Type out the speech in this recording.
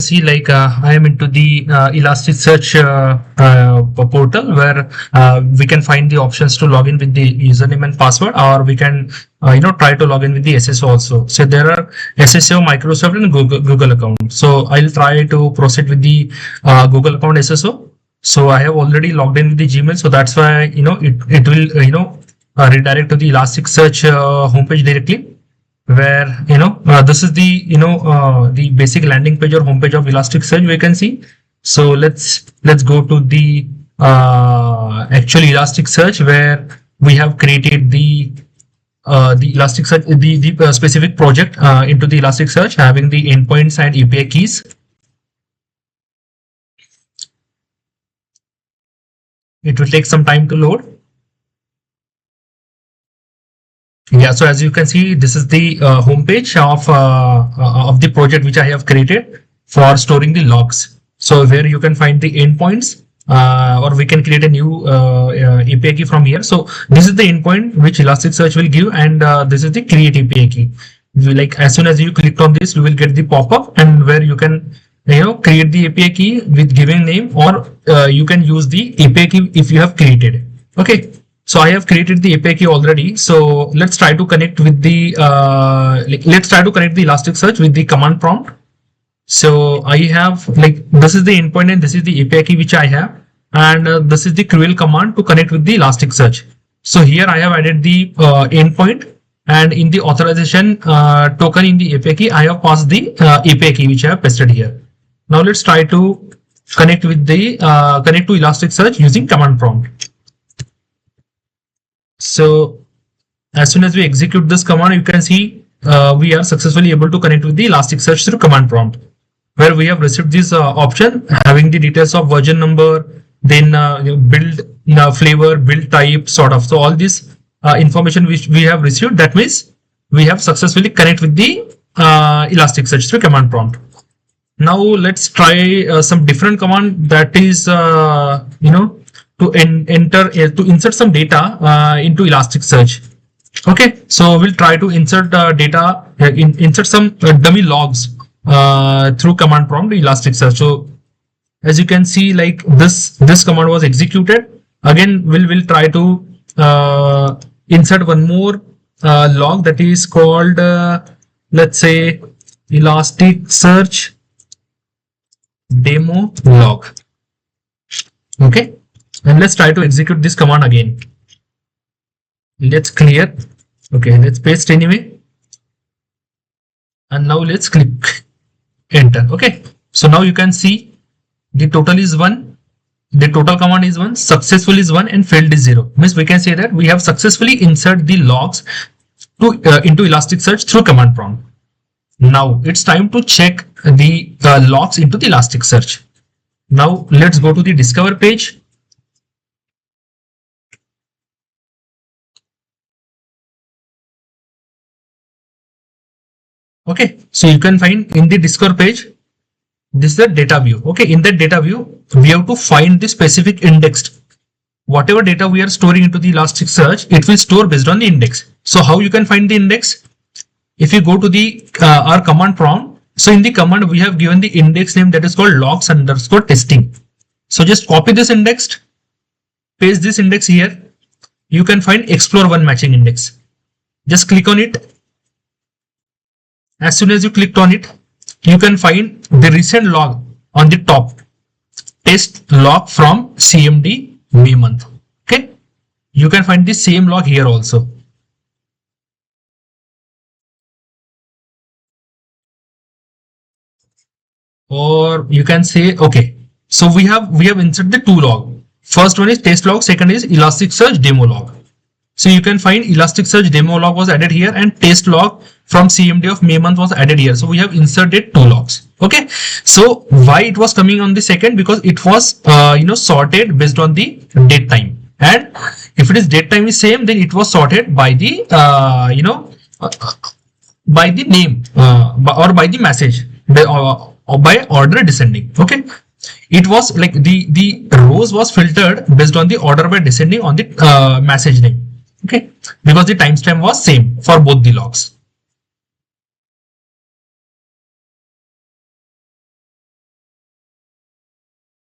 see, like I am into the ElasticSearch portal, where we can find the options to log in with the username and password, or we can try to log in with the SSO also. So there are SSO, Microsoft, and Google account. So I'll try to proceed with the Google account SSO. So I have already logged in with the Gmail, so that's why it will redirect to the ElasticSearch homepage directly, where this is the the basic landing page or homepage of ElasticSearch we can see. So let's go to the actual ElasticSearch, where we have created the ElasticSearch, the specific project into the ElasticSearch, having the endpoints and API keys. It will take some time to load. Yeah, so as you can see, this is the homepage of the project which I have created for storing the logs. So where you can find the endpoints, or we can create a new API key from here. So this is the endpoint which Elasticsearch will give, and this is the create API key. Like as soon as you click on this, you will get the pop-up, and where you can create the API key with giving name, or you can use the API key if you have created. Okay. So I have created the API key already. So let's try to connect with the let's try to connect the Elasticsearch with the command prompt. So I have, like, this is the endpoint and this is the API key which I have, and this is the cruel command to connect with the Elasticsearch. So here I have added the endpoint, and in the authorization token in the API key, I have passed the API key which I have pasted here. Now let's try to connect with the connect to Elasticsearch using command prompt. So as soon as we execute this command, you can see we are successfully able to connect with the Elasticsearch through command prompt, where we have received this option having the details of version number, then build flavor, build type, sort of. So all this information which we have received, that means we have successfully connect with the Elasticsearch through command prompt. Now let's try some different command, that is to insert some data into Elasticsearch. Okay, so we'll try to insert data, insert some dummy logs through command prompt to Elasticsearch. So as you can see, like this command was executed. Again, we'll try to insert one more log, that is called let's say Elasticsearch demo log. Okay. And let's try to execute this command again. Let's clear. Okay, let's paste anyway. And now let's click enter. Okay, so now you can see the total is 1. The total command is 1, successful is 1, and failed is 0. Means we can say that we have successfully inserted the logs into Elasticsearch through command prompt. Now it's time to check the logs into the Elasticsearch. Now let's go to the discover page. Okay, so you can find in the Discover page, this is the data view. Okay, in that data view, we have to find the specific index. Whatever data we are storing into the Elasticsearch, it will store based on the index. So how you can find the index? If you go to the our command prompt, so in the command we have given the index name, that is called logs_testing. So just copy this index, paste this index here. You can find explore one matching index. Just click on it. As soon as you clicked on it, you can find the recent log on the top, test log from CMD May month. Okay, you can find the same log here also. Or you can say, okay, so we have inserted the 2 log. First one is test log, second is Elasticsearch demo log. So you can find Elasticsearch demo log was added here, and test log from CMD of May month was added here. So we have inserted 2 logs. Okay. So why it was coming on the second? Because it was sorted based on the date time. And if it is date time is same, then it was sorted by the by the name or by the message, or by order descending. Okay. It was like the rows was filtered based on the order by descending on the message name. Okay, because the timestamp was same for both the logs.